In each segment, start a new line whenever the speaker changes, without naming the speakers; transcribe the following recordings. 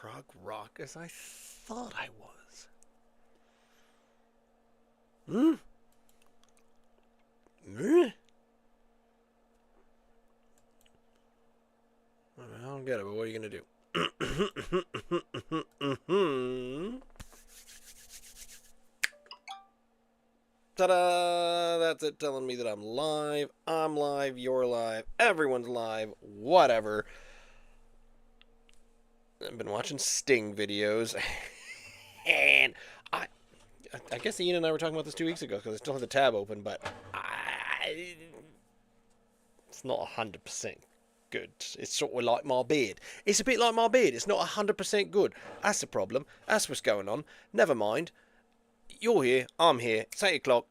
prog rock as I thought I was. Hmm? I don't get it, but what are you going to do? Ta-da! That's it telling me that I'm live. I'm live, you're live, everyone's live, whatever. I've been watching Sting videos. And I guess Ian and I were talking about this 2 weeks ago because I still have the tab open, but it's not 100% good. It's sort of like my beard. It's a bit like my beard. It's not 100% good. That's the problem. That's what's going on. Never mind. You're here. I'm here. It's 8 o'clock.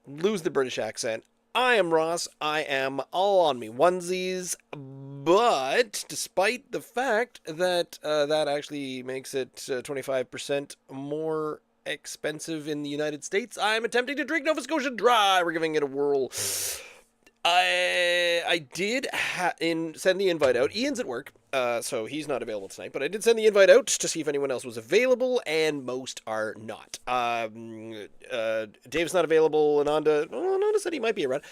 Lose the British accent. I am Ross. I am all on me onesies. But despite the fact that that actually makes it 25% more expensive in the United States, I'm attempting to drink Nova Scotia Dry. We're giving it a whirl. I did send the invite out. Ian's at work, so he's not available tonight. But I did send the invite out to see if anyone else was available, and most are not. Dave's not available. Ananda said he might be around.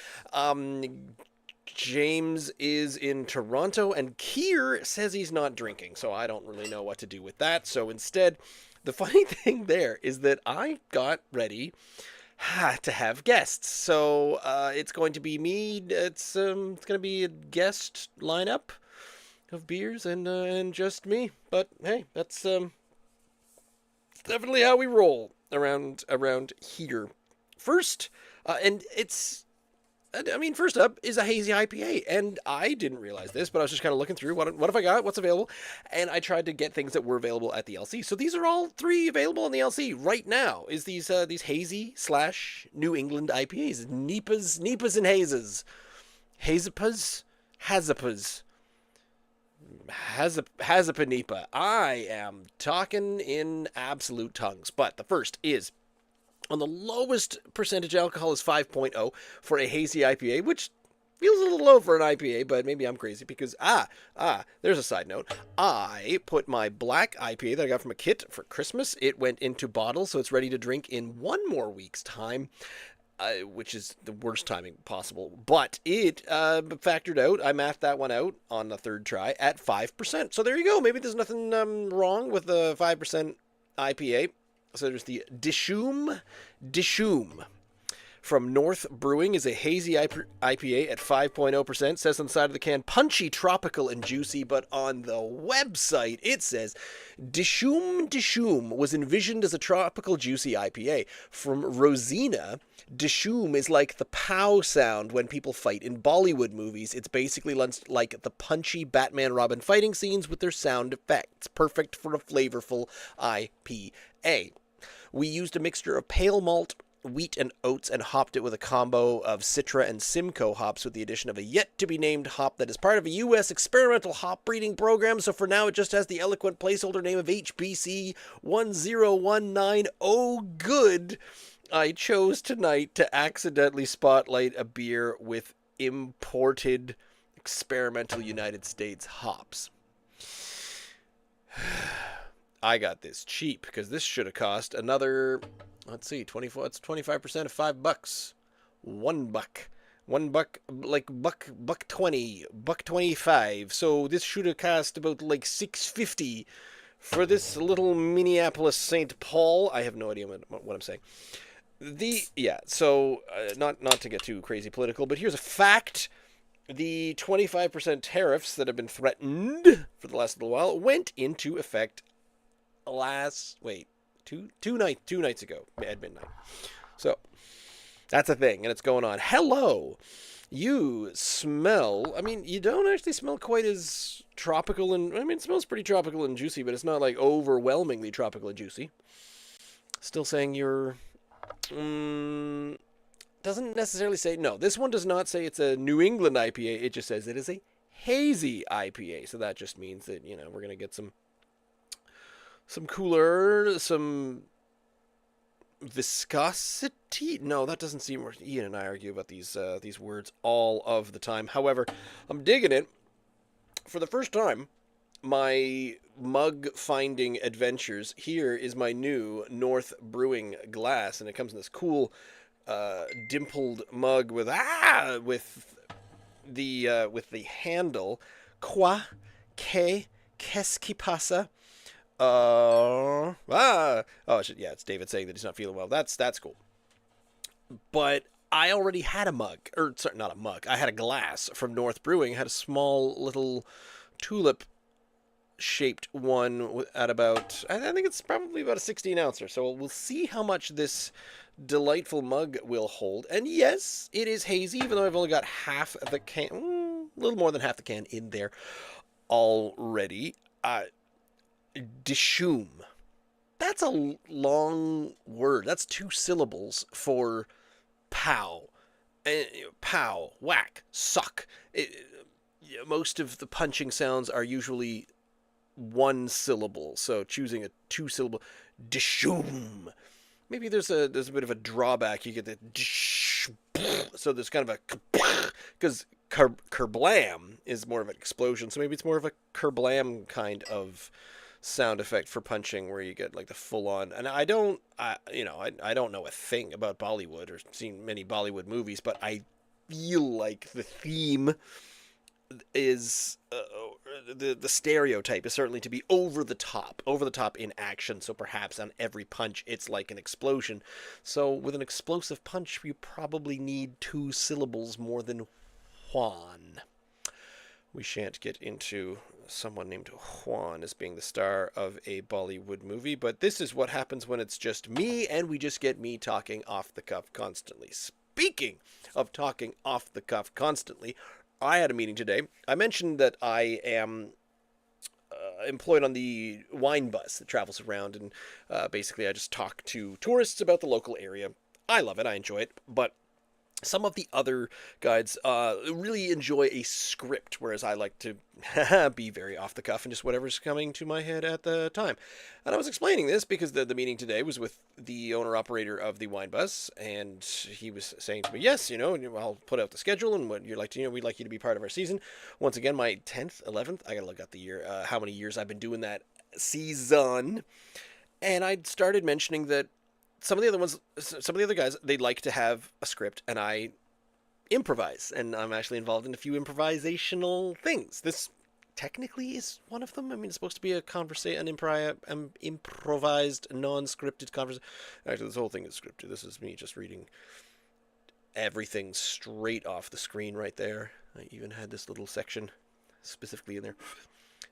James is in Toronto, and Keir says he's not drinking, so I don't really know what to do with that. So instead, the funny thing there is that I got ready to have guests. So it's going to be me. It's going to be a guest lineup of beers and just me. But hey, that's definitely how we roll around here. First, and it's. I mean, first up is a Hazy IPA, and I didn't realize this, but I was just kind of looking through what have I got, what's available, and I tried to get things that were available at the LC. So these are all three available on the LC right now. Is these Hazy / New England IPAs, Nipas and Hazes, Hazapas, Hazapanipa. I am talking in absolute tongues, but the first is. On the lowest percentage alcohol is 5.0 for a Hazy IPA, which feels a little low for an IPA, but maybe I'm crazy because, there's a side note. I put my black IPA that I got from a kit for Christmas. It went into bottles, so it's ready to drink in 1 more week's time, which is the worst timing possible. But it factored out. I mathed that one out on the third try at 5%. So there you go. Maybe there's nothing wrong with the 5% IPA. So there's the Dishoom from North Brewing is a Hazy IPA at 5.0%. Says on the side of the can, punchy, tropical, and juicy. But on the website, it says, Dishoom was envisioned as a tropical, juicy IPA. From Rosina, Dishoom is like the pow sound when people fight in Bollywood movies. It's basically like the punchy Batman-Robin fighting scenes with their sound effects. Perfect for a flavorful IPA. We used a mixture of pale malt, wheat, and oats and hopped it with a combo of Citra and Simcoe hops with the addition of a yet-to-be-named hop that is part of a U.S. experimental hop breeding program, so for now it just has the eloquent placeholder name of HBC 1019. Oh, good! I chose tonight to accidentally spotlight a beer with imported experimental United States hops. I got this cheap because this should have cost another, let's see, 24. It's 25% of $5. $1. Like buck 20, buck 25. So this should have cost about like $6.50 for this little Minneapolis St. Paul. I have no idea what I'm saying. So not to get too crazy political, but here's a fact. The 25% tariffs that have been threatened for the last little while went into effect two nights ago at midnight. So that's a thing, and it's going on. Hello. You smell, I mean, you don't actually smell quite as tropical, and I mean, it smells pretty tropical and juicy, but it's not like overwhelmingly tropical and juicy. Still saying you're doesn't necessarily say, no, this one does not say it's a New England IPA. It just says it is a Hazy IPA. So that just means that, we're going to get some cooler, some viscosity. No, that doesn't seem. Ian and I argue about these words all of the time. However, I'm digging it. For the first time, my mug finding adventures, here is my new North Brewing glass, and it comes in this cool dimpled mug with the handle. Quoi? Qu'est-ce qui passe? Yeah, it's David saying that he's not feeling well. That's cool. But I already had a mug, or sorry, not a mug. I had a glass from North Brewing. I had a small little tulip shaped one at about, I think it's probably about a 16 ouncer. So we'll see how much this delightful mug will hold. And yes, it is hazy, even though I've only got half the can, a little more than half the can in there already. Dishoom. That's a long word. That's 2 syllables for pow. Pow, whack, suck. Most of the punching sounds are usually 1 syllable, so choosing a 2 syllable. Dishoom. Maybe there's a bit of a drawback. You get the dish, so there's kind of a, because kerblam is more of an explosion, so maybe it's more of a kerblam kind of sound effect for punching, where you get like the full on. And I don't know a thing about Bollywood or seen many Bollywood movies, but I feel like the theme is the stereotype is certainly to be over the top in action. So perhaps on every punch it's like an explosion. So with an explosive punch, you probably need 2 syllables more than Juan. We shan't get into someone named Juan as being the star of a Bollywood movie, but this is what happens when it's just me and we just get me talking off the cuff constantly. Speaking of talking off the cuff constantly, I had a meeting today. I mentioned that I am employed on the wine bus that travels around, and basically I just talk to tourists about the local area. I love it. I enjoy it, but some of the other guides really enjoy a script, whereas I like to be very off the cuff and just whatever's coming to my head at the time. And I was explaining this because the meeting today was with the owner-operator of the wine bus, and he was saying to me, yes, I'll put out the schedule, and what you'd like to, we'd like you to be part of our season. Once again, my 10th, 11th, I gotta look at the year, how many years I've been doing that season. And I started mentioning that some of the other guys, they like to have a script, and I improvise, and I'm actually involved in a few improvisational things. This technically is one of them. I mean, it's supposed to be an improvised, non-scripted conversation. Actually, this whole thing is scripted. This is me just reading everything straight off the screen right there. I even had this little section specifically in there.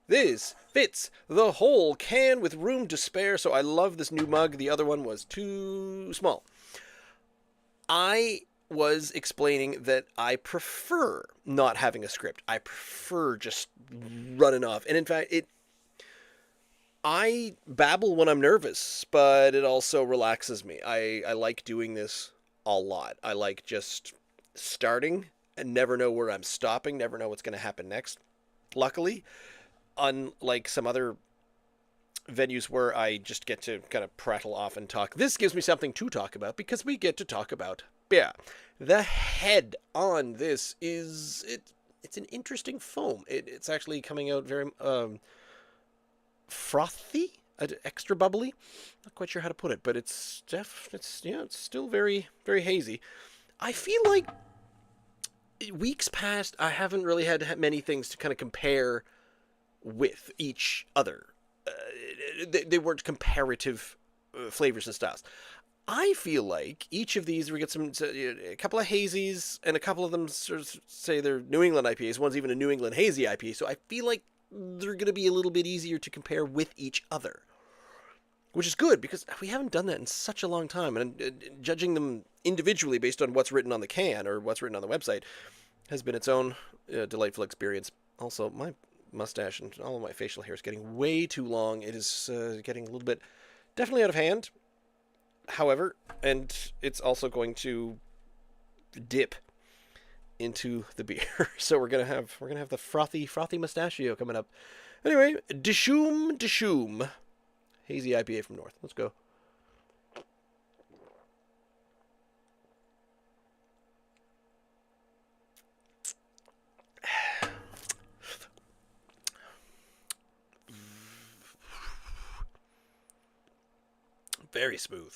This fits the whole can with room to spare, so I love this new mug. The other one was too small. I was explaining that I prefer not having a script. I prefer just running off. And in fact, I babble when I'm nervous, but it also relaxes me. I like doing this a lot. I like just starting and never know where I'm stopping, never know what's going to happen next. Luckily, unlike some other venues where I just get to kind of prattle off and talk, this gives me something to talk about because we get to talk about beer. The head on this it's an interesting foam. It's actually coming out very frothy, extra bubbly. Not quite sure how to put it, but it's still very, very hazy. I feel like weeks past I haven't really had many things to kind of compare with each other. They weren't comparative flavors and styles. I feel like each of these, we get a couple of hazies, and a couple of them sort of say they're New England IPAs. One's even a New England Hazy IPA. So I feel like they're going to be a little bit easier to compare with each other, which is good because we haven't done that in such a long time. And judging them individually based on what's written on the can or what's written on the website has been its own delightful experience. Also, my mustache and all of my facial hair is getting way too long. It is getting a little bit definitely out of hand. However, and it's also going to dip into the beer. So we're gonna have the frothy mustachio coming up. Anyway, Dishoom Dishoom, Hazy IPA from North. Let's go. Very smooth.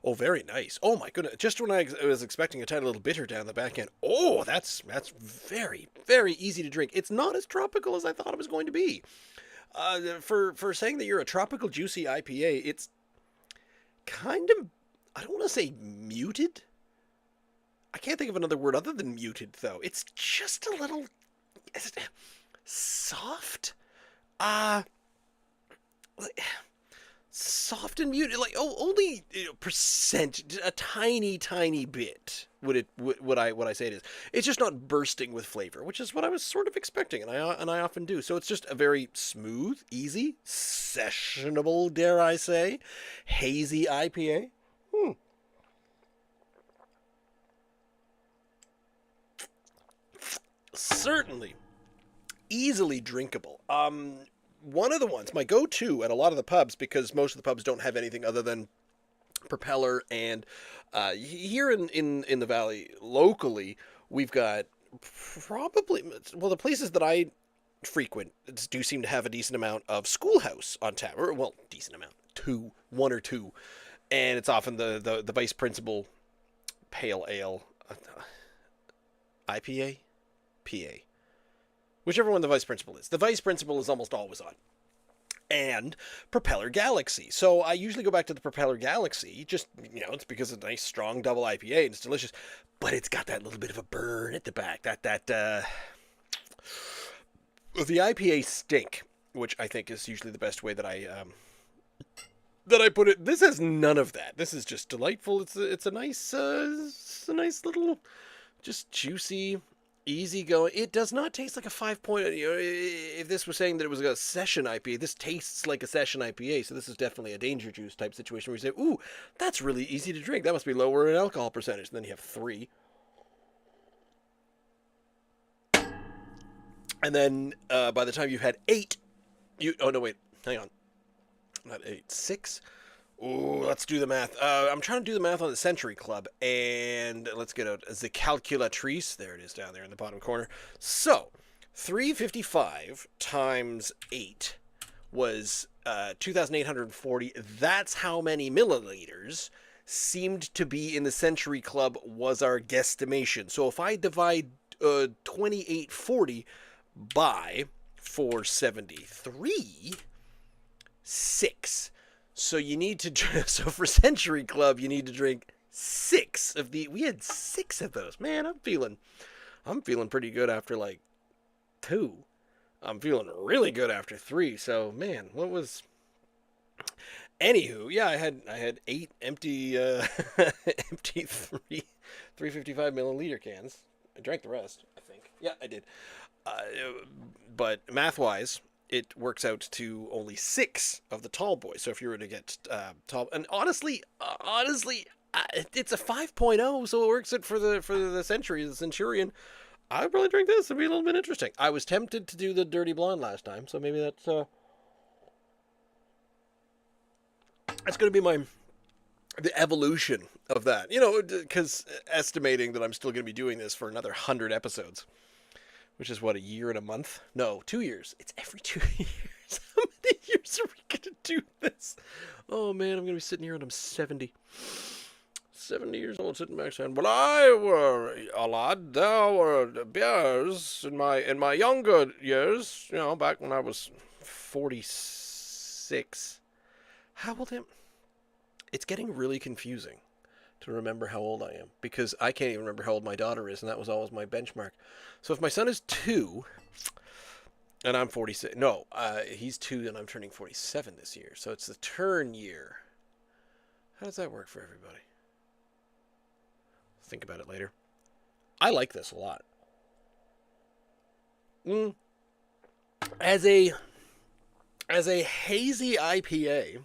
Oh, very nice. Oh my goodness! Just when I was expecting a tiny little bitter down the back end. Oh, that's very, very easy to drink. It's not as tropical as I thought it was going to be. For saying that you're a tropical juicy IPA, it's kind of, I don't want to say muted. I can't think of another word other than muted though. It's just a little soft. Soft and muted, like only percent, a tiny bit. Would I say it is? It's just not bursting with flavor, which is what I was sort of expecting, and I often do. So it's just a very smooth, easy, sessionable, dare I say, hazy IPA. Certainly, easily drinkable. One of the ones, my go-to at a lot of the pubs, because most of the pubs don't have anything other than Propeller, and here in the valley locally, we've got probably, well, the places that I frequent do seem to have a decent amount of Schoolhouse on tap, or, well, decent amount, one or two, and it's often the vice principal pale ale, IPA, PA. Whichever one the vice principal is. The vice principal is almost always on. And Propeller Galaxy. So I usually go back to the Propeller Galaxy, just, it's because it's a nice, strong double IPA, and it's delicious. But it's got that little bit of a burn at the back. The IPA stink, which I think is usually the best way that I put it. This has none of that. This is just delightful. It's a nice little, just juicy, easy going. It does not taste like a 5.0. If this was saying that it was a session IPA, this tastes like a session IPA. So this is definitely a danger juice type situation where you say, "Ooh, that's really easy to drink. That must be lower in alcohol percentage." And then you have 3, and then by the time you've had 8, oh no, wait, hang on, not 8, 6. Ooh, let's do the math. I'm trying to do the math on the Century Club, and let's get out the calculatrice. There it is down there in the bottom corner. So, 355 times 8 was 2,840. That's how many milliliters seemed to be in the Century Club was our guesstimation. So if I divide 2840 by 473, 6. So you need to, so for Century Club, you need to drink 6 of we had 6 of those. Man, I'm feeling pretty good after like 2. I'm feeling really good after 3. So man, anywho, yeah, I had 8 empty, empty 355 milliliter cans. I drank the rest, I think. Yeah, I did. But math-wise, it works out to only 6 of the tall boys. So if you were to get tall, and honestly, it's a 5.0, so it works it for the Centurion. I'd probably drink this. It'd be a little bit interesting. I was tempted to do the Dirty Blonde last time, so maybe that's going to be the evolution of that. Because estimating that I'm still going to be doing this for another 100 episodes. Which is what, a year and a month? No, 2 years. It's every 2 years. How many years are we going to do this? Oh, man, I'm going to be sitting here when I'm 70. 70 years old, sitting back saying, "When I were a lad, there were bears in my younger years, back when I was 46. How old am I? It's getting really confusing to remember how old I am, because I can't even remember how old my daughter is, and that was always my benchmark. So if my son is 2, and I'm 46, no, he's 2 and I'm turning 47 this year, so it's the turn year. How does that work for everybody? Think about it later. I like this a lot. As a hazy IPA,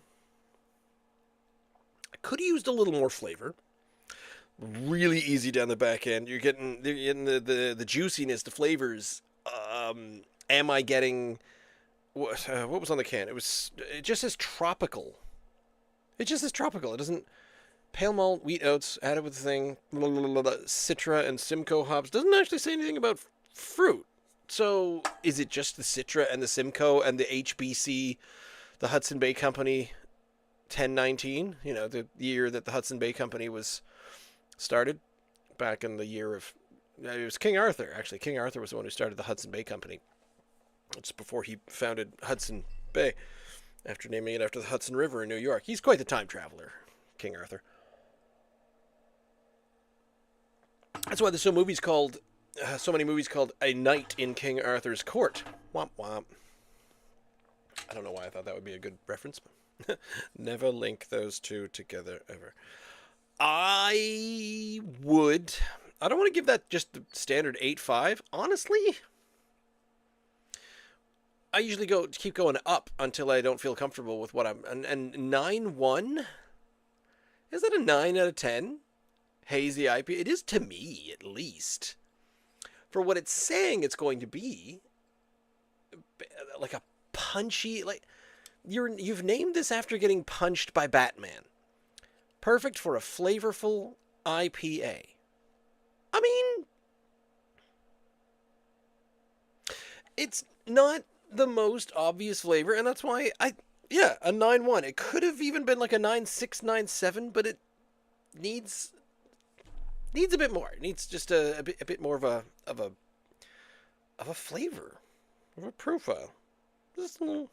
I could have used a little more flavor. Really easy down the back end. You're getting the juiciness, the flavors. Am I getting what was on the can? It just says tropical. It just says tropical. It doesn't pale malt, wheat oats added with the thing, Citra and Simcoe hops. Doesn't actually say anything about fruit. So is it just the Citra and the Simcoe and the HBC, the Hudson Bay Company 1019, the year that the Hudson Bay Company was started, back in the year of, it was King Arthur, actually. King Arthur was the one who started the Hudson Bay Company. It's before he founded Hudson Bay, after naming it after the Hudson River in New York. He's quite the time traveler, King Arthur. That's why there's so many movies called A Night in King Arthur's Court. Womp womp. I don't know why I thought that would be a good reference. Never link those two together ever. I don't want to give that just the standard 8.5. Honestly, I usually keep going up until I don't feel comfortable with what I'm... And 9.1? Is that a 9 out of 10? Hazy IPA? It is to me, at least. For what it's saying it's going to be. Like a punchy... You've named this after getting punched by Batman. Perfect for a flavorful IPA. I mean... It's not the most obvious flavor, and that's why a 9.1. It could have even been like a 9.6, 9.7, but it needs a bit more. It needs just a bit more of a flavor, of a profile. Just a little,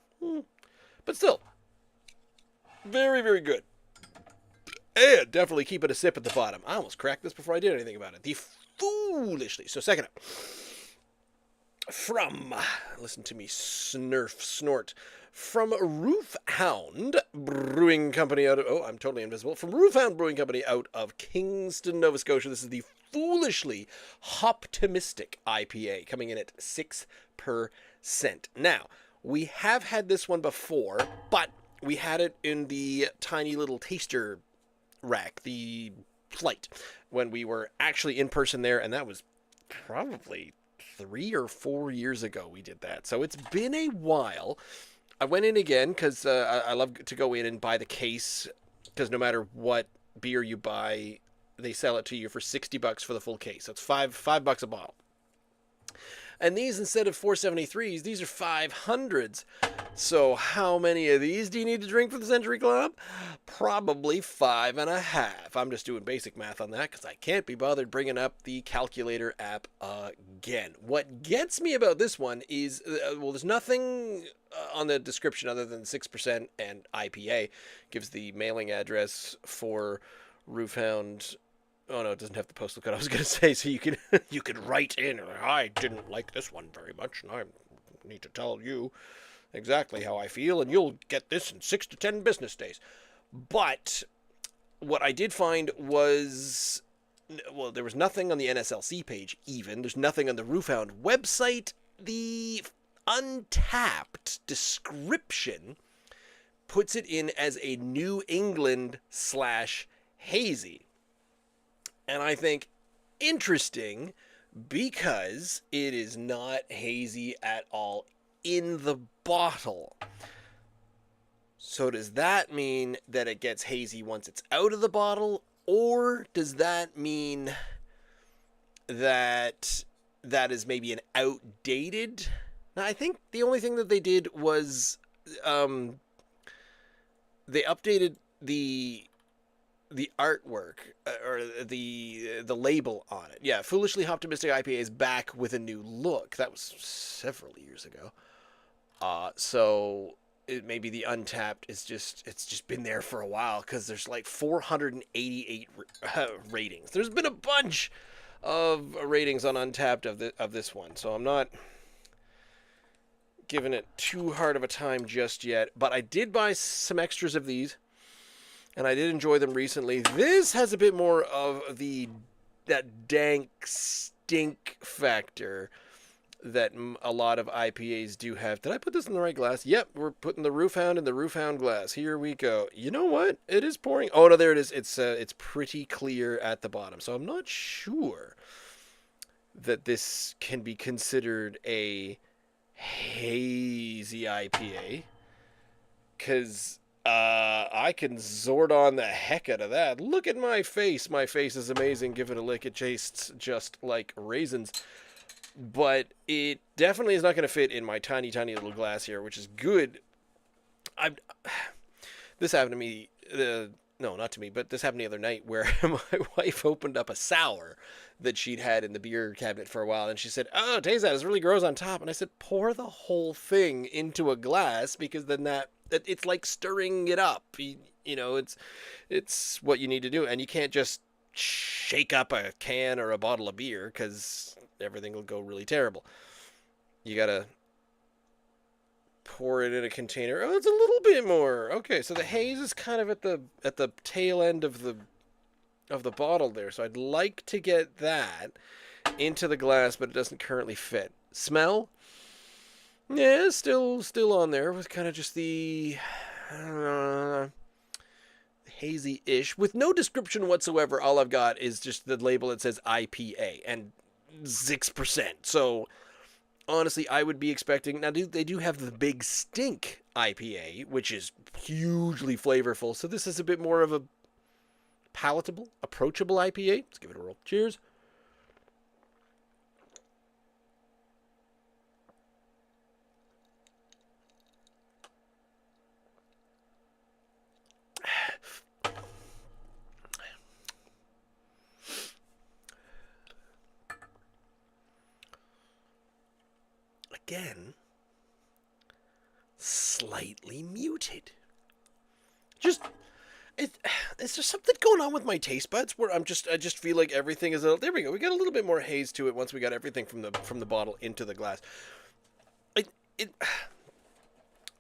but still, very, very good. And definitely keep it a sip at the bottom. I almost cracked this before I did anything about it. The Foolishly. So second up, listen to me snort, from Roof Hound Brewing Company out of, I'm totally invisible, from Roof Hound Brewing Company out of Kingston, Nova Scotia. This is the Foolishly Hoptimistic IPA, coming in at 6%. Now, we have had this one before, but we had it in the tiny little taster rack, the flight, when we were actually in person there, and that was probably 3 or 4 years ago we did that. So it's been a while. I went in again because I love to go in and buy the case, because no matter what beer you buy, they sell it to you for $60 for the full case. So it's $5 a bottle. And these, instead of 473s, these are 500s. So how many of these do you need to drink for the Century Club? Probably 5.5. I'm just doing basic math on that because I can't be bothered bringing up the calculator app again. What gets me about this one is, there's nothing on the description other than 6% and IPA. Gives the mailing address for Roof Hound. Oh no, it doesn't have the postal code. I was going to say, so you could write in, I didn't like this one very much, and I need to tell you exactly how I feel, and you'll get this in 6 to 10 business days. But what I did find was, there was nothing on the NSLC page even. There's nothing on the Roof Hound website. The Untapped description puts it in as a New England / hazy. And I think interesting because it is not hazy at all in the bottle. So does that mean that it gets hazy once it's out of the bottle? Or does that mean that is maybe an outdated? Now, I think the only thing that they did was they updated the artwork or the label on it. Yeah, Foolishly Optimistic IPA is back with a new look. That was several years ago. So it maybe the Untapped is it's just been there for a while because there's like 488 ratings. There's been a bunch of ratings on Untapped of this one, so I'm not giving it too hard of a time just yet. But I did buy some extras of these, and I did enjoy them recently. This has a bit more of that dank stink factor that a lot of IPAs do have. Did I put this in the right glass? Yep, we're putting the Roof Hound in the Roof Hound glass. Here we go. You know what? It is pouring. Oh, no, there it is. It's pretty clear at the bottom. So I'm not sure that this can be considered a hazy IPA, because I can Zordon the heck out of that. Look at my face. My face is amazing. Give it a lick. It tastes just like raisins. But it definitely is not going to fit in my tiny, tiny little glass here, which is good. This happened to me. No, not to me, but this happened the other night where my wife opened up a sour that she'd had in the beer cabinet for a while, and she said, "Oh, taste that! It really grows on top." And I said, "Pour the whole thing into a glass because then it's like stirring it up. You know, it's what you need to do, and you can't just shake up a can or a bottle of beer because everything will go really terrible. You gotta pour it in a container. Oh, it's a little bit more. Okay, so the haze is kind of at the tail end of the bottle there. So I'd like to get that into the glass, but it doesn't currently fit. Smell? Yeah, still on there with kind of just the hazy-ish with no description whatsoever. All I've got is just the label that says IPA and 6%. So honestly, I would be expecting... Now, they do have the Big Stink IPA, which is hugely flavorful. So this is a bit more of a palatable, approachable IPA. Let's give it a roll. Cheers. Again, slightly muted. It's just something going on with my taste buds where I just feel like everything is there we go. We got a little bit more haze to it once we got everything from the bottle into the glass.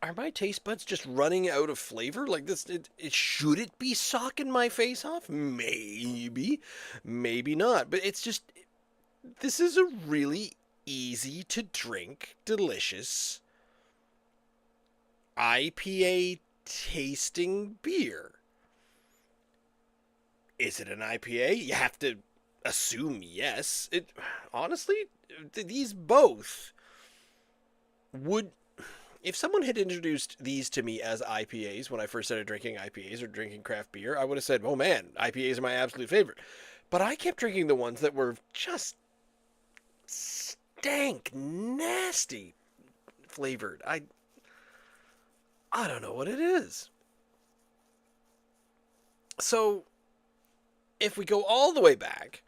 Are my taste buds just running out of flavor? Like this, should it be socking my face off? Maybe, maybe not. But it's just, this is a really easy to drink, delicious IPA tasting beer. Is it an IPA? You have to assume yes. Honestly, these both would... If someone had introduced these to me as IPAs when I first started drinking IPAs or drinking craft beer, I would have said, oh man, IPAs are my absolute favorite. But I kept drinking the ones that were just stank, nasty flavored. I don't know what it is. So, if we go all the way back,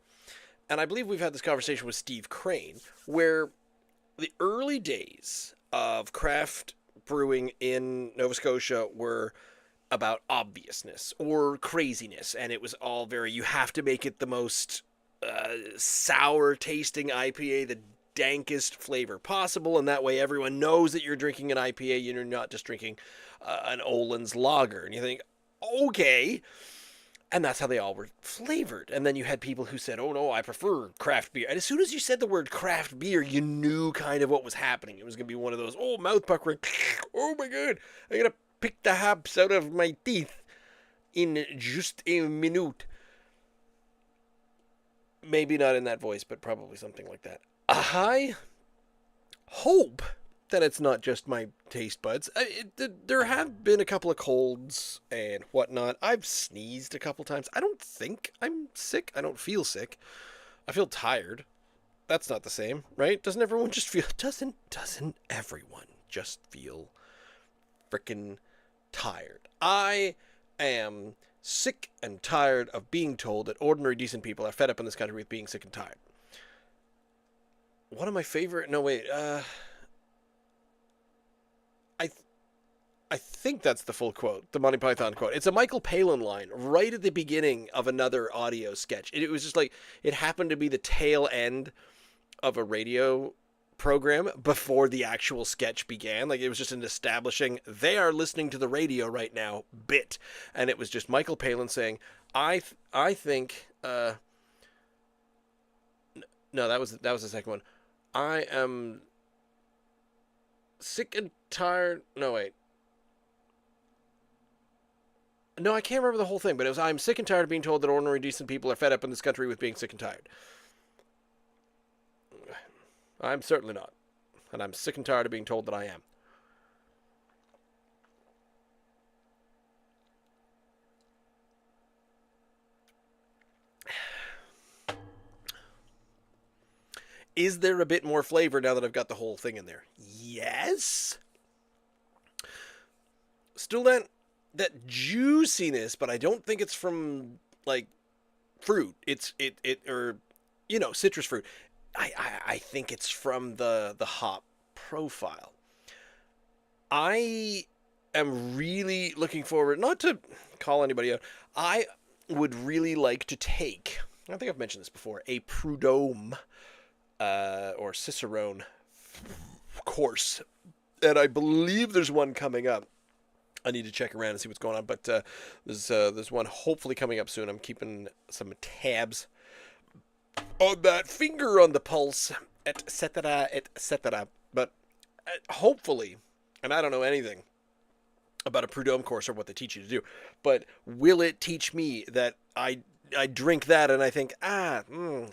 and I believe we've had this conversation with Steve Crane, where the early days of craft brewing in Nova Scotia were about obviousness or craziness, and it was all very, you have to make it the most sour tasting IPA, the dankest flavor possible, and that way everyone knows that you're drinking an IPA and you're not just drinking an Olin's lager. And you think, okay. And that's how they all were flavored. And then you had people who said, oh no, I prefer craft beer. And as soon as you said the word craft beer, you knew kind of what was happening. It was going to be one of those, oh, mouth puckering. Oh my God, I'm going to pick the hops out of my teeth in just a minute. Maybe not in that voice, but probably something like that. I hope that it's not just my taste buds. There have been a couple of colds and whatnot. I've sneezed a couple times. I don't think I'm sick. I don't feel sick. I feel tired. That's not the same, right? Doesn't everyone just feel... Doesn't everyone just feel freaking tired? I am sick and tired of being told that ordinary decent people are fed up in this country with being sick and tired. One of my favorite... No, wait. I think that's the full quote, the Monty Python quote. It's a Michael Palin line right at the beginning of another audio sketch. It was just like, it happened to be the tail end of a radio program before the actual sketch began. Like, it was just an establishing, they are listening to the radio right now bit. And it was just Michael Palin saying, I think, no, that was the second one. I am sick and tired. No, wait. No, I can't remember the whole thing, but it was, I'm sick and tired of being told that ordinary decent people are fed up in this country with being sick and tired. I'm certainly not. And I'm sick and tired of being told that I am. Is there a bit more flavor now that I've got the whole thing in there? Yes. Still then, that juiciness, but I don't think it's from like fruit. Or citrus fruit. I think it's from the hop profile. I am really looking forward, not to call anybody out. I would really like to take, I think I've mentioned this before, a Prud'homme or Cicerone course. And I believe there's one coming up. I need to check around and see what's going on, but there's one hopefully coming up soon. I'm keeping some tabs on that, finger on the pulse, etc., etc. But hopefully, and I don't know anything about a Prud'homme course or what they teach you to do, but will it teach me that I drink that and I think,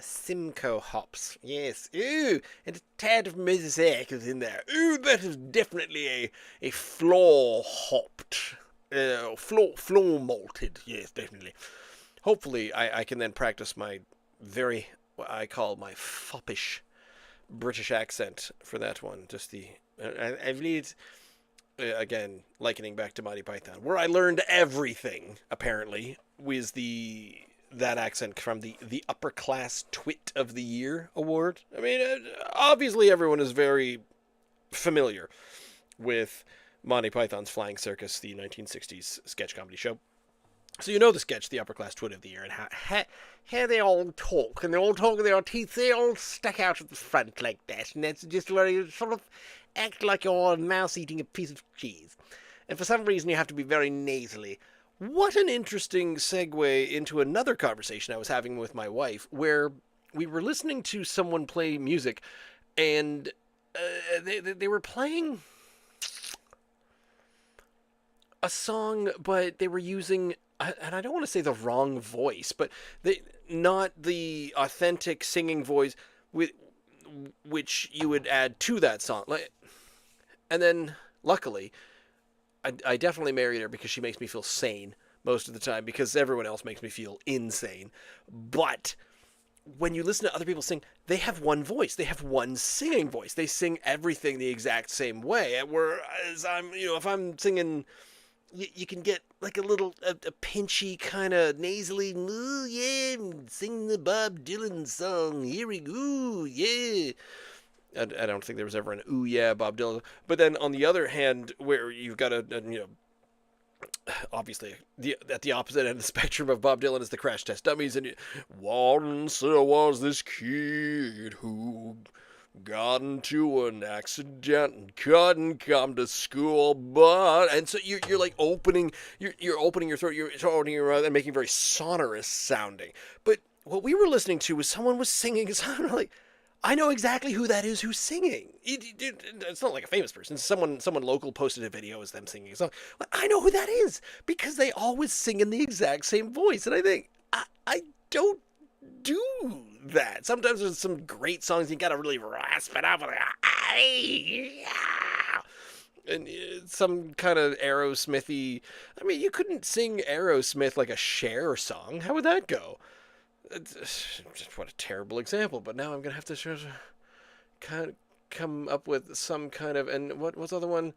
Simcoe hops, yes, ooh, and a tad of Mosaic is in there, ooh, that is definitely a floor hopped, floor malted, yes, definitely. Hopefully, I can then practice my what I call my foppish British accent for that one. Just I believe it's, again, likening back to Monty Python, where I learned everything, apparently, was that accent from the Upper Class Twit of the Year award. I mean, obviously everyone is very familiar with Monty Python's Flying Circus, the 1960s sketch comedy show. So you know the sketch, the Upper Class Twit of the Year, and how they all talk, and they all talk with their teeth, they all stuck out at the front like that, and that's just where you sort of act like you're a mouse eating a piece of cheese. And for some reason you have to be very nasally. What an interesting segue into another conversation I was having with my wife, where we were listening to someone play music, and they were playing a song, but they were using, and I don't want to say the wrong voice, but not the authentic singing voice which you would add to that song. And then, luckily, I definitely married her because she makes me feel sane most of the time, because everyone else makes me feel insane. But when you listen to other people sing, they have one voice. They have one singing voice. They sing everything the exact same way. Whereas if I'm singing, you can get like a little, a pinchy kind of nasally, ooh, yeah, sing the Bob Dylan song, here we go, yeah. I don't think there was ever an ooh yeah Bob Dylan. But then on the other hand, where you've got obviously at the opposite end of the spectrum of Bob Dylan is the Crash Test Dummies, and once there was this kid who got into an accident and couldn't come to school, and so you're like opening you're opening your throat, you're opening your mouth and making very sonorous sounding. But what we were listening to was someone was singing a song like, I know exactly who that is who's singing. It's not like a famous person. Someone local posted a video as them singing a song. I know who that is because they always sing in the exact same voice. And I think, I don't do that. Sometimes there's some great songs you gotta really rasp it up. And some kind of Aerosmithy. I mean, you couldn't sing Aerosmith like a Cher song. How would that go? What a terrible example, but now I'm gonna have to kind of come up with some kind of, and what's the other one?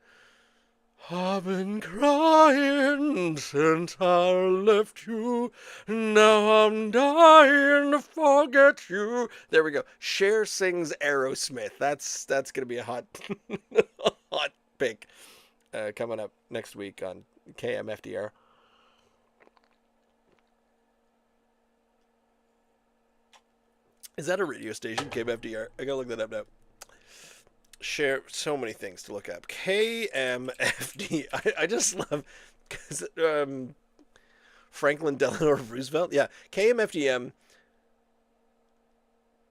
I've been crying since I left you. Now I'm dying to forget you. There we go. Cher sings Aerosmith. That's gonna be a hot hot pick coming up next week on KMFDR. Is that a radio station? KMFDR. I gotta look that up now. Share so many things to look up. KMFD. I just love because Franklin Delano Roosevelt. Yeah, KMFDM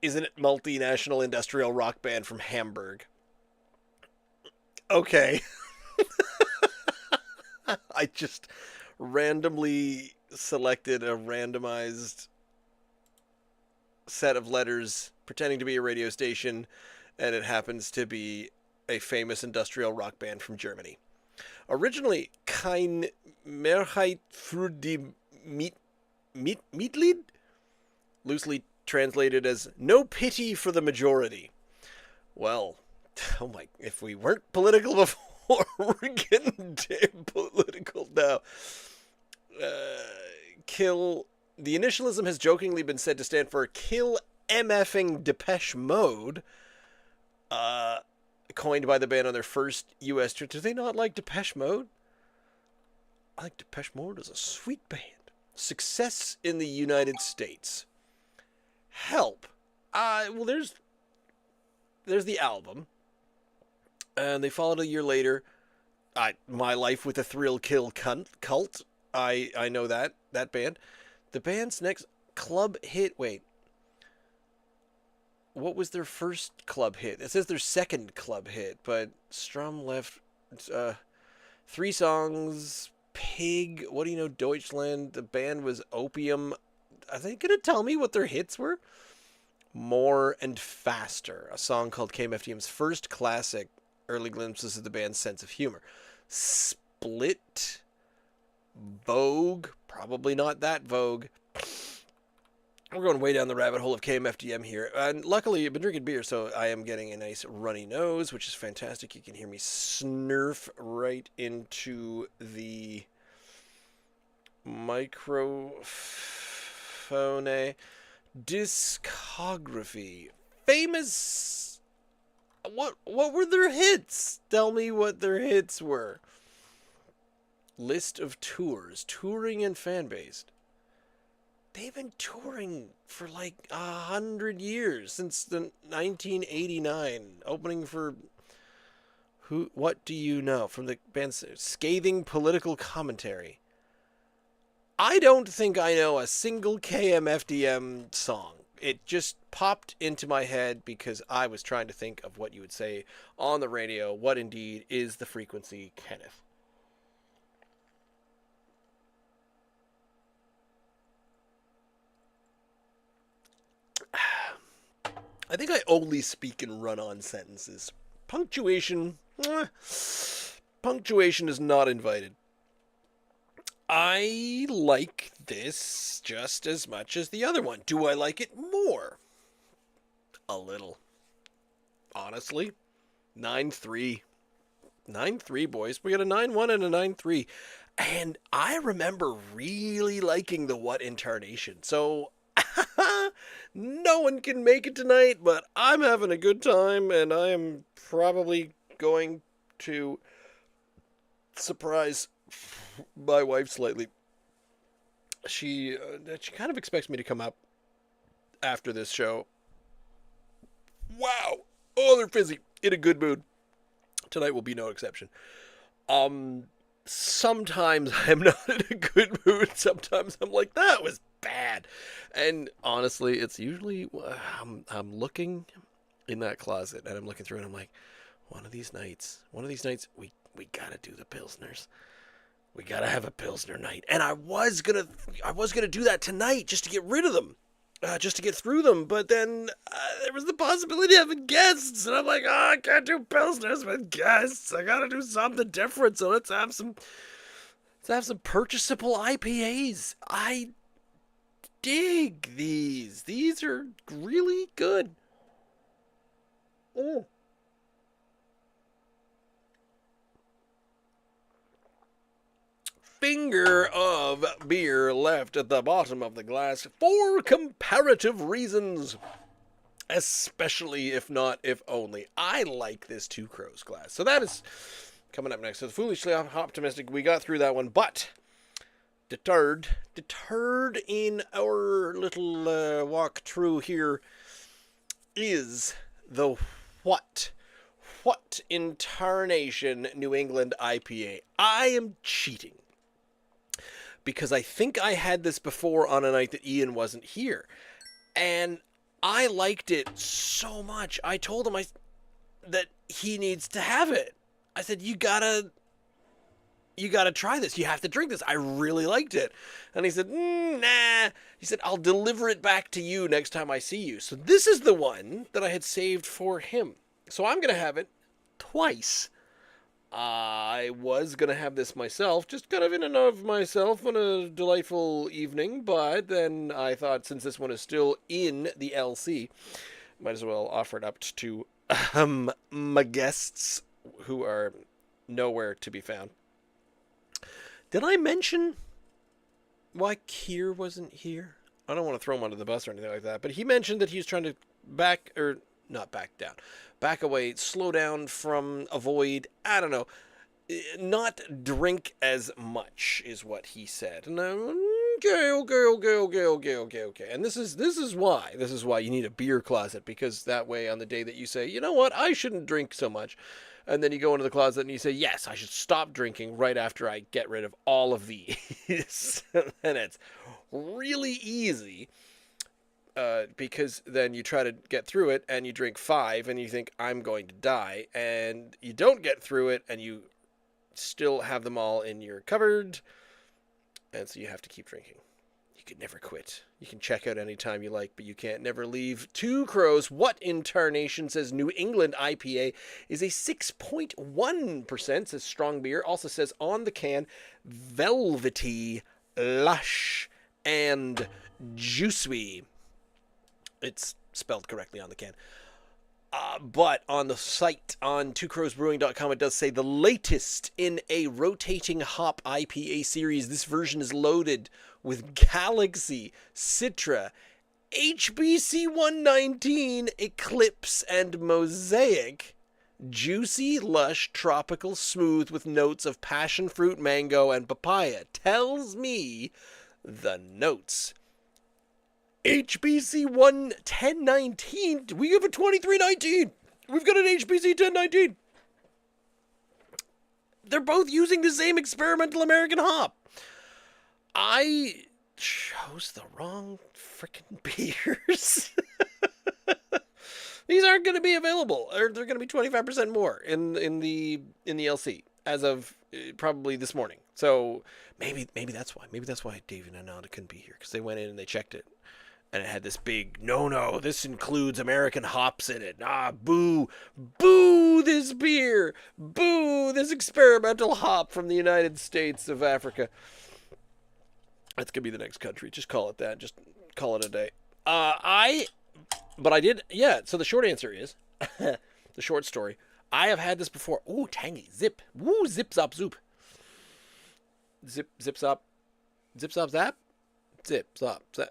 is a multinational industrial rock band from Hamburg. Okay. I just randomly selected a randomized set of letters pretending to be a radio station, and it happens to be a famous industrial rock band from Germany. Originally, Kein Mehrheit für die Mitglied, loosely translated as no pity for the majority. Well, oh my, if we weren't political before, We're getting damn political now. Kill. The initialism has jokingly been said to stand for Kill MFing Depeche Mode. Coined by the band on their first U.S. tour. Do they not like Depeche Mode? I think Depeche Mode is a sweet band. Success in the United States. Help. Well, there's the album. And they followed a year later. My Life with a Thrill Kill Cult. I know that band. The band's next club hit. Wait. What was their first club hit? It says their second club hit, but Strum left 3 songs. Pig. What do you know? Deutschland. The band was Opium. Are they going to tell me what their hits were? More and Faster. A song called KMFDM's first classic. Early glimpses of the band's sense of humor. Split. Vogue. Probably not that Vogue. We're going way down the rabbit hole of KMFDM here. And luckily, I've been drinking beer, so I am getting a nice runny nose, which is fantastic. You can hear me snurf right into the microphone. Discography. Famous. What were their hits? Tell me what their hits were. List of tours. Touring and fan-based. They've been touring for like 100 years, since the 1989, opening for who? What do you know? From the band's Scathing Political Commentary. I don't think I know a single KMFDM song. It just popped into my head because I was trying to think of what you would say on the radio. What indeed is the frequency, Kenneth? I think I only speak in run-on sentences. Punctuation is not invited. I like this just as much as the other one. Do I like it more? A little. Honestly. 9-3. 9-3, boys. We got a 9-1 and a 9-3. And I remember really liking the What in Tarnation. So no one can make it tonight, but I'm having a good time, and I am probably going to surprise my wife slightly. She kind of expects me to come up after this show. Wow! Oh, they're fizzy. In a good mood. Tonight will be no exception. Sometimes I'm not in a good mood. Sometimes I'm like, that was bad. And honestly, it's usually I'm looking in that closet and I'm looking through and I'm like, one of these nights we gotta do the Pilsners. We gotta have a Pilsner night. And I was gonna do that tonight just to get rid of them. Just to get through them, but then there was the possibility of having guests, and I'm like, I can't do Pilsners with guests. I gotta do something different, so let's have some purchasable IPAs. I dig these. These are really good. Oh. Finger of beer left at the bottom of the glass for comparative reasons. Especially, if not, if only. I like this Two Crows glass. So that is coming up next. So foolishly optimistic, we got through that one, but deterred in our little walk through here is the What in Tarnation New England IPA. I am cheating, because I think I had this before on a night that Ian wasn't here. And I liked it so much. I told him that he needs to have it. I said, you gotta try this. You have to drink this. I really liked it. And he said, nah. He said, I'll deliver it back to you next time I see you. So this is the one that I had saved for him. So I'm going to have it twice. I was going to have this myself, just kind of in and of myself on a delightful evening, but then I thought, since this one is still in the LC, might as well offer it up to my guests, who are nowhere to be found. Did I mention why Keir wasn't here? I don't want to throw him under the bus or anything like that, but he mentioned that he was trying to back away, slow down from, avoid, I don't know, not drink as much is what he said. And I'm okay. And this is why you need a beer closet, because that way on the day that you say, you know what, I shouldn't drink so much, and then you go into the closet and you say, yes, I should stop drinking right after I get rid of all of these. And it's really easy. Because then you try to get through it and you drink 5 and you think, I'm going to die, and you don't get through it and you still have them all in your cupboard, and so you have to keep drinking. You can never quit. You can check out anytime you like, but you can't never leave. Two Crows, what in Tarnation, says New England IPA is a 6.1%, says strong beer. Also says on the can, velvety, lush, and juicy. It's spelled correctly on the can. But on the site, on twocrowsbrewing.com, it does say the latest in a rotating hop IPA series. This version is loaded with Galaxy, Citra, HBC 119, Eclipse, and Mosaic. Juicy, lush, tropical, smooth with notes of passion fruit, mango, and papaya. Tells me the notes. HBC 1019. We have a 2319. We've got an HBC 1019. They're both using the same experimental American hop. I chose the wrong freaking beers. These aren't going to be available, or they're going to be 25% more in the LC as of probably this morning. So maybe that's why. Maybe that's why Dave and Ananda couldn't be here, because they went in and they checked it. And it had this big, no, this includes American hops in it. Boo this beer. Boo this experimental hop from the United States of Africa. That's going to be the next country. Just call it that. Just call it a day. So the short answer is, the short story, I have had this before. Ooh, tangy, zip. Woo, zip, zop, zoop. Zip, zop, zap? Zip, zop, zap.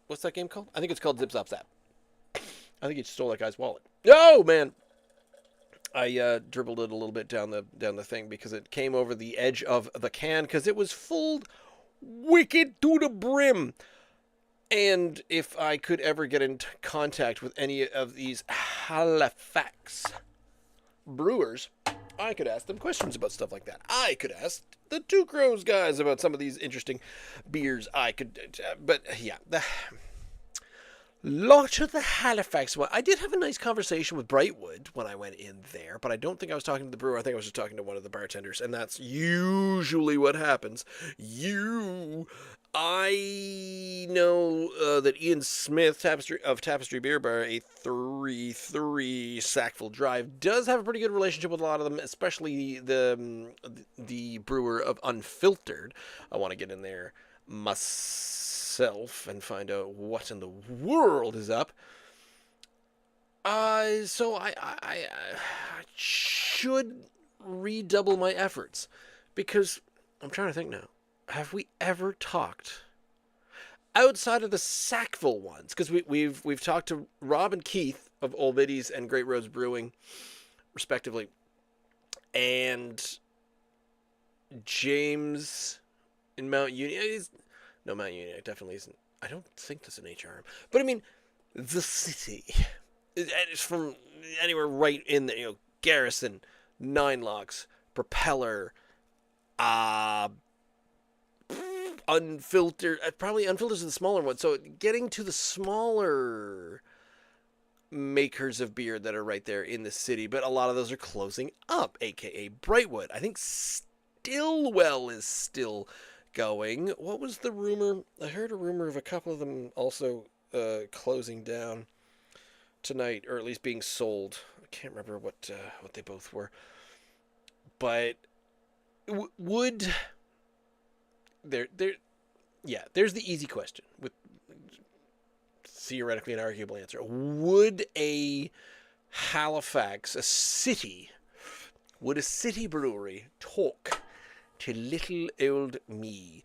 What's that game called? I think it's called Zip Zop Zap. I think he stole that guy's wallet. Oh man, I dribbled it a little bit down the thing because it came over the edge of the can because it was full wicked to the brim. And if I could ever get in contact with any of these Halifax brewers, I could ask them questions about stuff like that. I could ask the Two Crows guys about some of these interesting beers. But yeah, the lot of the Halifax one. I did have a nice conversation with Brightwood when I went in there, but I don't think I was talking to the brewer. I think I was just talking to one of the bartenders, and that's usually what happens. I know that Ian Smith of Tapestry Beer Bar, a 3-3 Sackville Drive, does have a pretty good relationship with a lot of them, especially the brewer of Unfiltered. I want to get in there myself and find out what in the world is up. So I should redouble my efforts, because I'm trying to think now. Have we ever talked outside of the Sackville ones? Because we've talked to Rob and Keith of Old Biddies and Great Rose Brewing, respectively, and James in Mount Union. Mount Union definitely isn't. I don't think that's an HRM. But I mean, the city. It's from anywhere right in there. Garrison, Nine Locks, Propeller, Unfiltered. Probably Unfiltered is the smaller one. So getting to the smaller makers of beer that are right there in the city, but a lot of those are closing up, aka Brightwood. I think Stillwell is still going. What was the rumor? I heard a rumor of a couple of them also closing down tonight, or at least being sold. I can't remember what they both were. But would there's the easy question with theoretically an arguable answer. Would a Halifax, a city, would a city brewery talk to little old me?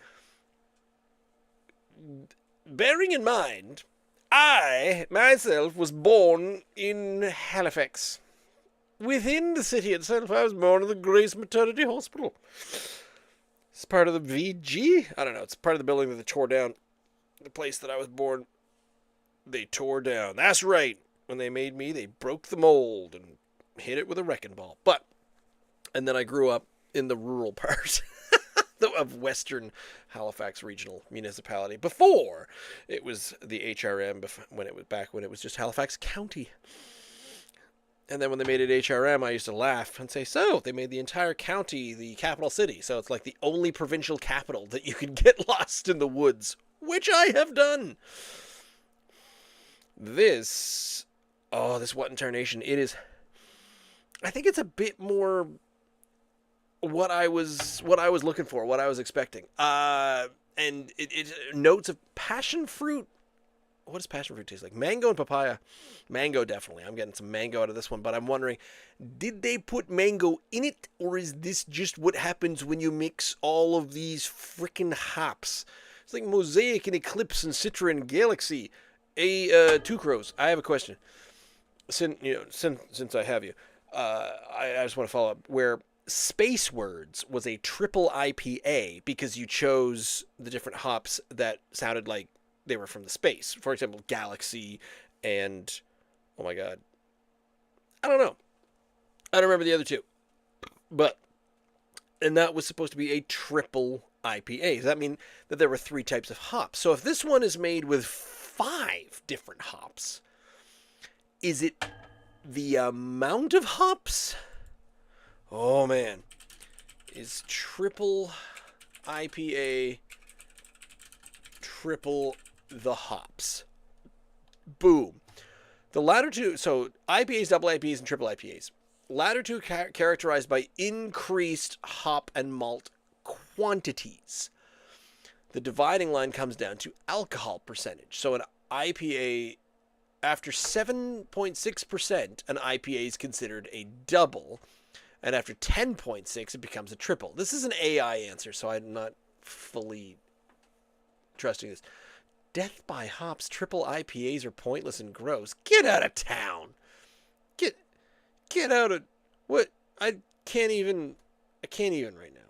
Bearing in mind, I myself was born in Halifax. Within the city itself, I was born in the Grace Maternity Hospital. It's part of the VG? I don't know. It's part of the building that they tore down. The place that I was born, they tore down. That's right. When they made me, they broke the mold and hit it with a wrecking ball. And then I grew up in the rural part of Western Halifax Regional Municipality before it was the HRM, when it was just Halifax County. And then when they made it HRM, I used to laugh and say, so they made the entire county the capital city. So it's like the only provincial capital that you can get lost in the woods, which I have done. This what in Tarnation, it is, I think it's a bit more what I was looking for, what I was expecting. And it notes of passion fruit. What does passion fruit taste like? Mango and papaya. Mango, definitely. I'm getting some mango out of this one, but I'm wondering, did they put mango in it, or is this just what happens when you mix all of these freaking hops? It's like Mosaic and Eclipse and Citra and Galaxy. Two Crows, I have a question. Since I have you, I just want to follow up. Where Space Words was a triple IPA because you chose the different hops that sounded like they were from the space. For example, Galaxy and, oh my god, I don't know. I don't remember the other two. And that was supposed to be a triple IPA. Does that mean that there were 3 types of hops? So if this one is made with 5 different hops, is it the amount of hops? Oh man. Is triple IPA triple the hops? Boom. The latter two, so IPAs, double IPAs, and triple IPAs. Latter two characterized by increased hop and malt quantities. The dividing line comes down to alcohol percentage. So an IPA, after 7.6%, an IPA is considered a double. And after 10.6, it becomes a triple. This is an AI answer, so I'm not fully trusting this. Death by hops, triple IPAs are pointless and gross. Get out of town. Get out of... What? I can't even right now.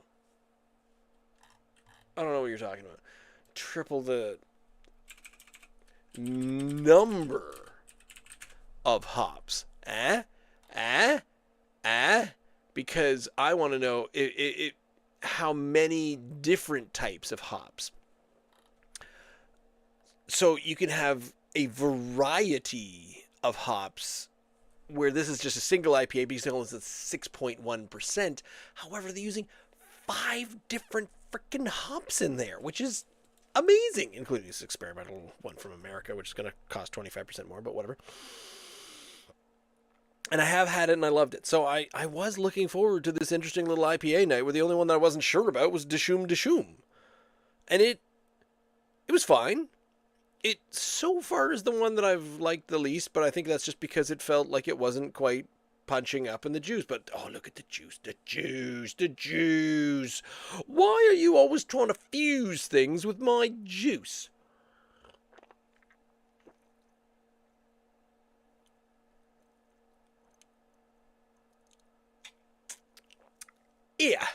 I don't know what you're talking about. Triple the number of hops. Because I want to know how many different types of hops. So you can have a variety of hops where this is just a single IPA because it only has 6.1%. However, they're using 5 different freaking hops in there, which is amazing, including this experimental one from America, which is going to cost 25% more, but whatever. And I have had it and I loved it. So I was looking forward to this interesting little IPA night where the only one that I wasn't sure about was Dishoom Dishoom. And it was fine. It so far is the one that I've liked the least, but I think that's just because it felt like it wasn't quite punching up in the juice. But, oh, look at the juice, the juice. Why are you always trying to fuse things with my juice? Yeah.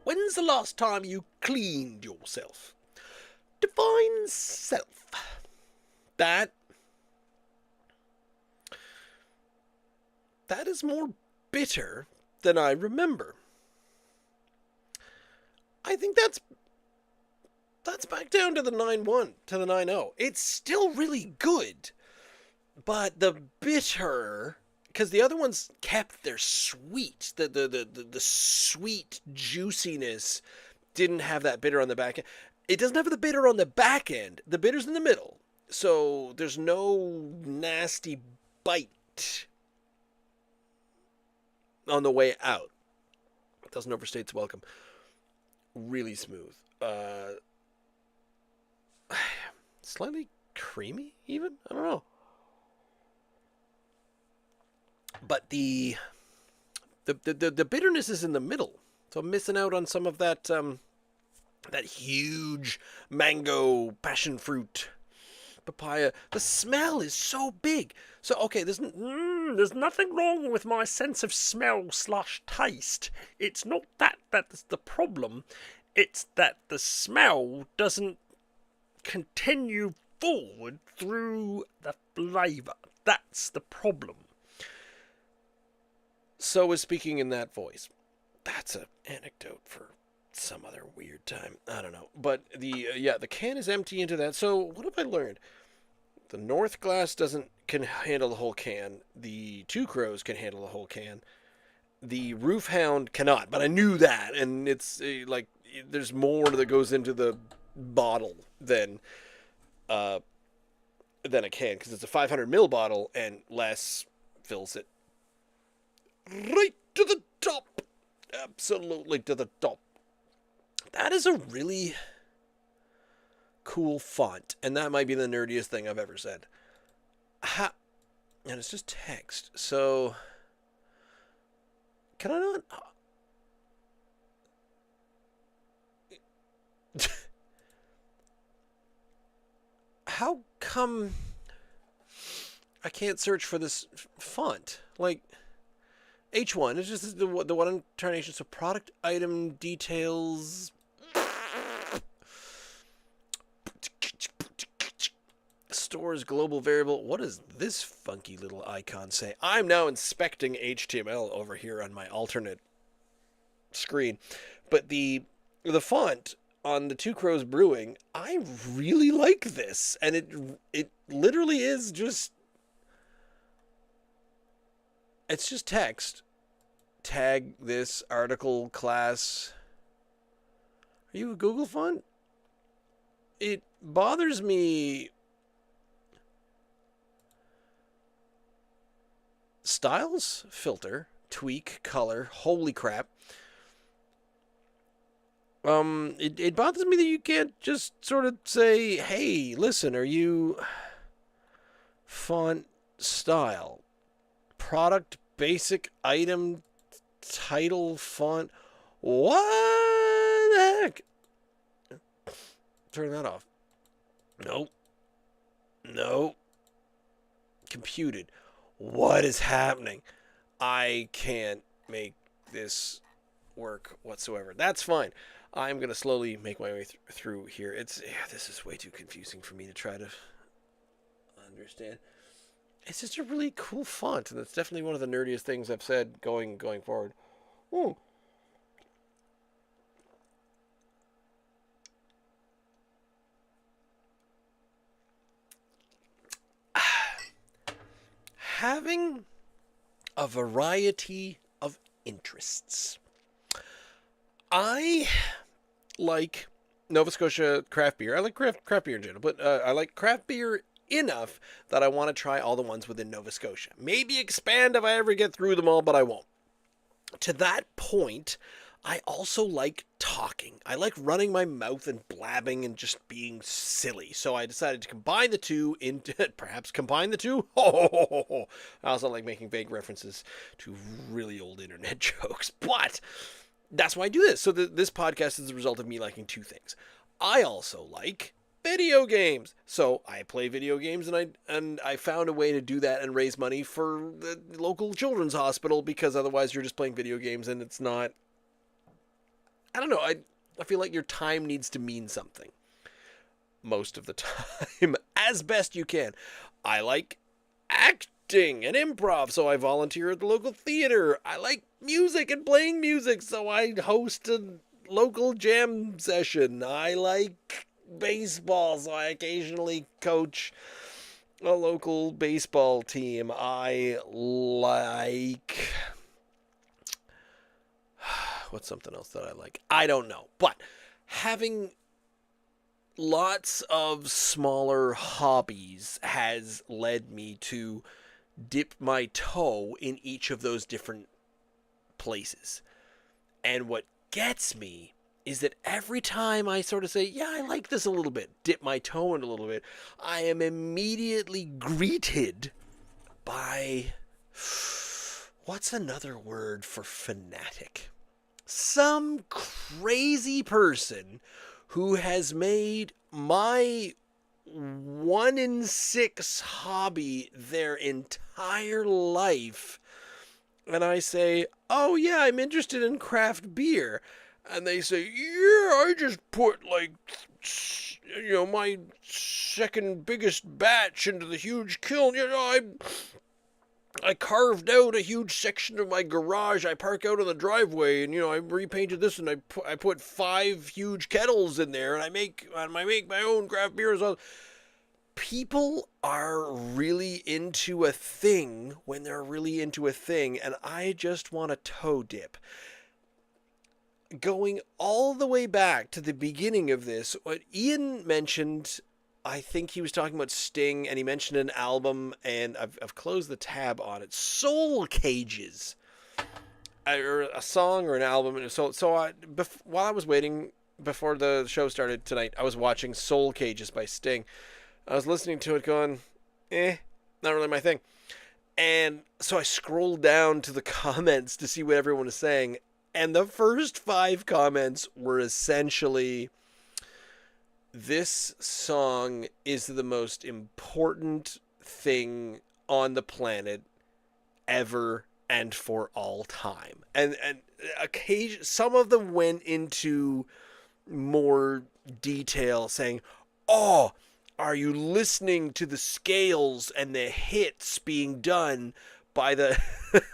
When's the last time you cleaned yourself? Define self. That is more bitter than I remember. I think that's back down to the 9.1, to the 9.0. It's still really good, but the bitter, because the other ones kept their sweet, the sweet juiciness didn't have that bitter on the back end. It doesn't have the bitter on the back end. The bitter's in the middle. So there's no nasty bite on the way out. It doesn't overstay its welcome. Really smooth. Slightly creamy, even? I don't know. But the The bitterness is in the middle. So I'm missing out on some of that that huge mango, passion fruit, papaya. The smell is so big. So okay, there's nothing wrong with my sense of smell / taste. It's not that's the problem. It's that the smell doesn't continue forward through the flavor. That's the problem. So is speaking in that voice. That's an anecdote for some other weird time. I don't know. But the can is empty into that. So what have I learned? The North glass can handle the whole can. The Two Crows can handle the whole can. The Roof Hound cannot, but I knew that, and it's like there's more that goes into the bottle than a can, because it's a 500 ml bottle and less fills it right to the top, absolutely to the top. That is a really cool font, and that might be the nerdiest thing I've ever said. And it's just text, so can I not? How come I can't search for this font? Like, H1 is just the one in Tarnation. So product item details. Stores global variable. What does this funky little icon say? I'm now inspecting HTML over here on my alternate screen. But the font on the Two Crows Brewing, I really like this. And it literally is just, it's just text. Tag this article class. Are you a Google font? It bothers me. Styles, filter, tweak, color. Holy crap. It bothers me that you can't just sort of say, hey, listen, are you font style, product, basic, item, title, font? What the heck? Turn that off. Nope. No. Computed. What is happening? I can't make this work whatsoever. That's fine. I'm going to slowly make my way through here. This is way too confusing for me to try to understand. It's just a really cool font, and it's definitely one of the nerdiest things I've said going forward. Ooh. Having a variety of interests. I like Nova Scotia craft beer. I like craft beer in general, but I like craft beer enough that I want to try all the ones within Nova Scotia. Maybe expand if I ever get through them all, but I won't. To that point, I also like talking. I like running my mouth and blabbing and just being silly. So I decided to combine the two into, perhaps combine the two? I also like making vague references to really old internet jokes, but that's why I do this. So this podcast is the result of me liking two things. I also like video games. So I play video games, and I found a way to do that and raise money for the local children's hospital, because otherwise you're just playing video games and it's not, I don't know, I feel like your time needs to mean something most of the time, as best you can. I like acting and improv, so I volunteer at the local theater. I like music and playing music, so I host a local jam session. I like baseball, so I occasionally coach a local baseball team. I like... What's something else that I like? I don't know. But having lots of smaller hobbies has led me to dip my toe in each of those different places. And what gets me is that every time I sort of say, yeah, I like this a little bit, dip my toe in a little bit, I am immediately greeted by... what's another word for fanatic? Some crazy person who has made my 1 in 6 hobby their entire life. And I say, oh yeah, I'm interested in craft beer. And they say, yeah, I just put like, my second biggest batch into the huge kiln. I carved out a huge section of my garage. I park out on the driveway, and I repainted this, and I put 5 huge kettles in there, and I make my own craft beer as well. People are really into a thing when they're really into a thing, and I just want to toe dip. Going all the way back to the beginning of this, what Ian mentioned, I think he was talking about Sting, and he mentioned an album, and I've closed the tab on it. Soul Cages, or a song or an album. While I was waiting before the show started tonight, I was watching Soul Cages by Sting. I was listening to it, going, not really my thing. And so I scrolled down to the comments to see what everyone was saying, and the first 5 comments were essentially, this song is the most important thing on the planet ever and for all time. And some of them went into more detail, saying, oh, are you listening to the scales and the hits being done by the...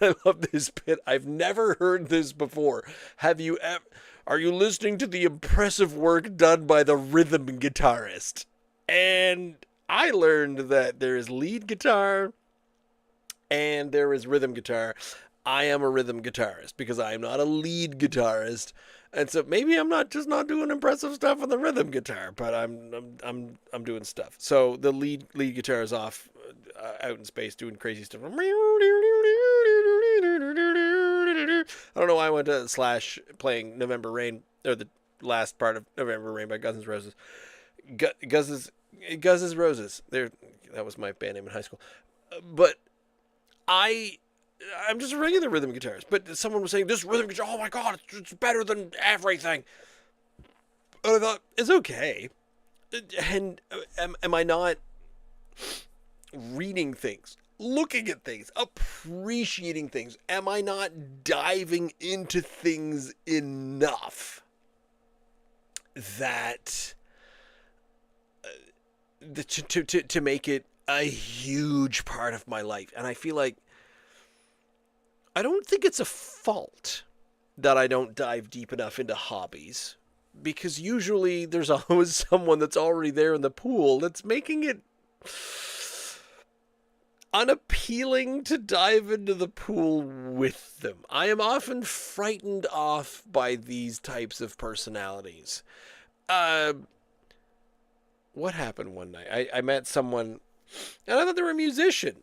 I love this bit. I've never heard this before. Are you listening to the impressive work done by the rhythm guitarist? And I learned that there is lead guitar and there is rhythm guitar. I am a rhythm guitarist because I am not a lead guitarist. And so maybe I'm not doing impressive stuff on the rhythm guitar, but I'm doing stuff. So the lead guitar is off out in space doing crazy stuff. I don't know why I went to Slash playing November Rain, or the last part of November Rain by Guns N' Roses. Guns N' Roses. That was my band name in high school. But I'm just a regular rhythm guitarist. But someone was saying, this rhythm guitar, oh my God, it's better than everything. And I thought, it's okay. And am I not reading things, looking at things, appreciating things? Am I not diving into things enough that to make it a huge part of my life? And I feel like I don't think it's a fault that I don't dive deep enough into hobbies, because usually there's always someone that's already there in the pool that's making it unappealing to dive into the pool with them. I am often frightened off by these types of personalities. What happened one night? I met someone, and I thought they were a musician.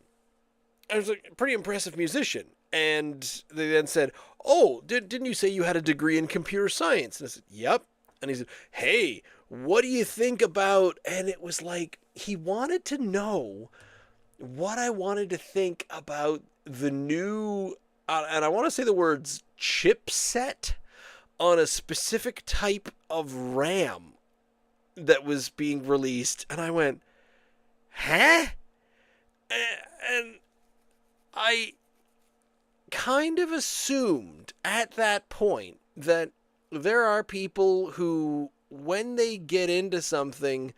I was a pretty impressive musician. And they then said, oh, didn't you say you had a degree in computer science? And I said, yep. And he said, hey, what do you think about... And it was like, he wanted to know what I wanted to think about the new... and I want to say the words chipset on a specific type of RAM that was being released. And I went, huh? And I kind of assumed at that point that there are people who, when they get into something,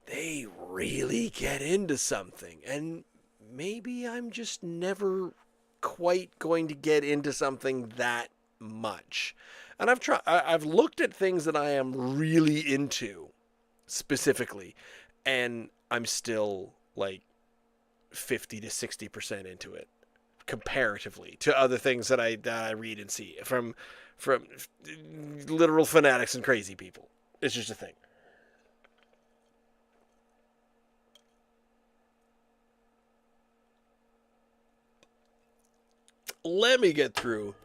they really get into something. And maybe I'm just never quite going to get into something that much. And I've looked at things that I am really into specifically, and I'm still like 50 to 60% into it, comparatively to other things that I read and see from literal fanatics and crazy people. It's just a thing. Let me get through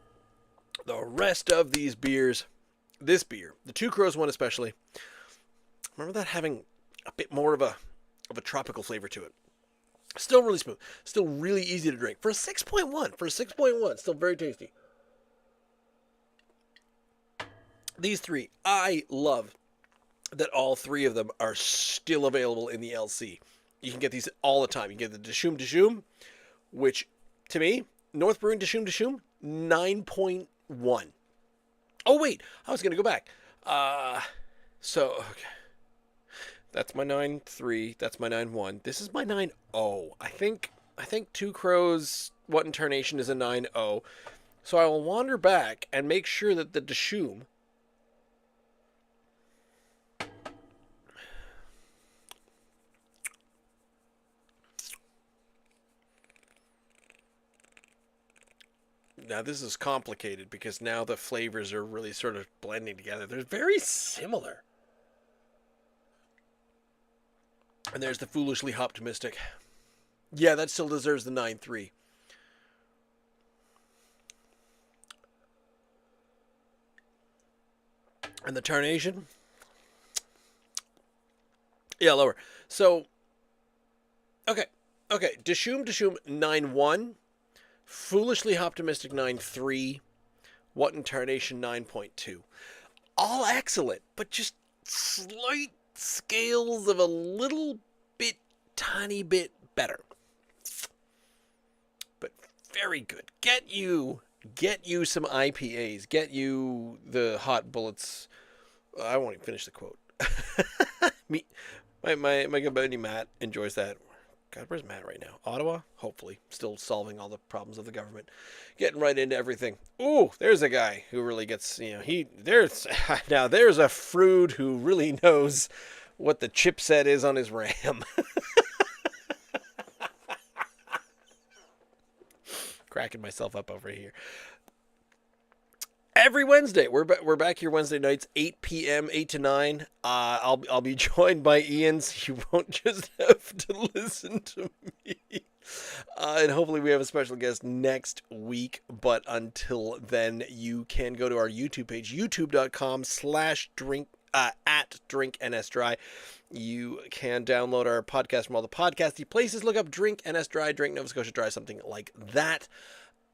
the rest of these beers. This beer, the Two Crows one especially, remember that having a bit more of a tropical flavor to it. Still really smooth. Still really easy to drink. For a 6.1. For a 6.1. Still very tasty. These three, I love that all three of them are still available in the LC. You can get these all the time. You can get the Dishoom Dishoom, which, to me, North Brewing Dishoom Dishoom, 9.1. Oh, wait. I was going to go back. Okay. That's my 9.3. That's my 9.1. This is my 9.0. I think Two Crows, What in Tarnation is a 9.0. So I will wander back and make sure that the Dishoom now this is complicated because now the flavors are really sort of blending together. They're very similar. And there's the foolishly Hoptimistic. Yeah, that still deserves the 9.3. And the Tarnation? Yeah, lower. So, okay. Dishoom Dishoom 9.1. Foolishly Optimistic 9.3. What in Tarnation 9.2. All excellent, but just slight scales of a little bit, tiny bit better. But very good. Get you some IPAs. Get you the Hot Bullets. I won't even finish the quote. My good buddy Matt enjoys that. God, where's Matt right now? Ottawa? Hopefully. Still solving all the problems of the government. Getting right into everything. Ooh, there's a guy who really gets, there's a Frood who really knows what the chipset is on his RAM. Cracking myself up over here. Every Wednesday, we're back here Wednesday nights, 8 p.m., 8 to 9. I'll be joined by Ian, so you won't just have to listen to me. And hopefully we have a special guest next week. But until then, you can go to our YouTube page, youtube.com/drink at drinknsdry. You can download our podcast from all the podcasty places. Look up Drink NS Dry, Drink Nova Scotia Dry, something like that.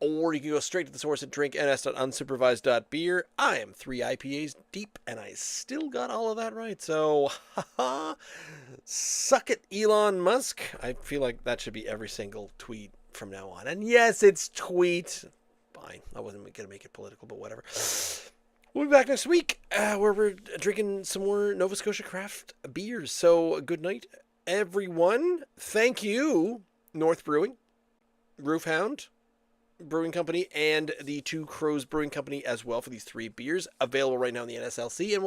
Or you can go straight to the source at drinkns.unsupervised.beer. I am 3 IPAs deep, and I still got all of that right. So, suck it, Elon Musk. I feel like that should be every single tweet from now on. And yes, it's tweet. Fine. I wasn't going to make it political, but whatever. We'll be back next week where we're drinking some more Nova Scotia craft beers. So, good night, everyone. Thank you, North Brewing, Roof Hound Brewing Company, and the Two Crows Brewing Company as well for these 3 beers available right now in the NSLC. And